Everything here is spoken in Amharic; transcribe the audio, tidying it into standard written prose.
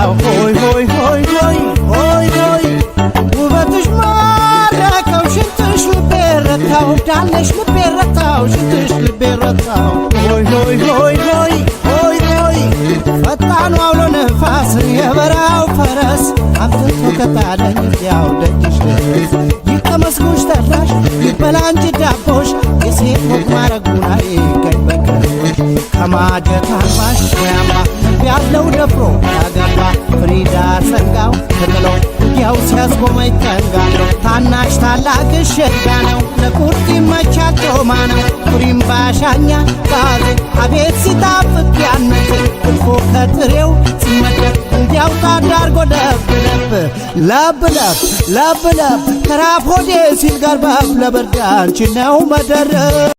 ረታው ሆይ ሆይ ሆይ ሆይ ሆይ ሆይ ውበትሽ ማረከው ሽንትሽ ልቤ ረታው ዳለሽ ልቤ ረታው ሽንትሽ ልቤ ረታው ሆይ ሆይ ሆይ ሆይ ሆይ ሆይ ፈጣኑ አውሎ ነፋስ የበራው ፈረስ አምጥቶ ከጣለኝ ያው ደጅሽ ድረስ ይቀመስኩሽ ጠላሽ ይበላ እንጂ ዳቦሽ የሴት ወግ ማረጉና ይገኝ በቀሮሽ ከማጀት አልባሽ ወያማ ያለው ደፍሮ ያገባ ፍሪዳ ሰንጋው ተጥሎ ያው ሲያስቆመኝ ተንጋለው ታናሽ ታላቅሽ ሸጋ ነው ለቁርጥ ይመቻል ጮማ ነው ኩሪም ባሻኛ ባዜ አቤት ሲጣፍጥ ያነት እልፎ ከጥሬው ሲመደብ እንዲያው ታዳርጎ ለብ ለብ ተራፍ ሆዴ ሲል ገርበብ ለብርድ አንቺ ነው መደረብ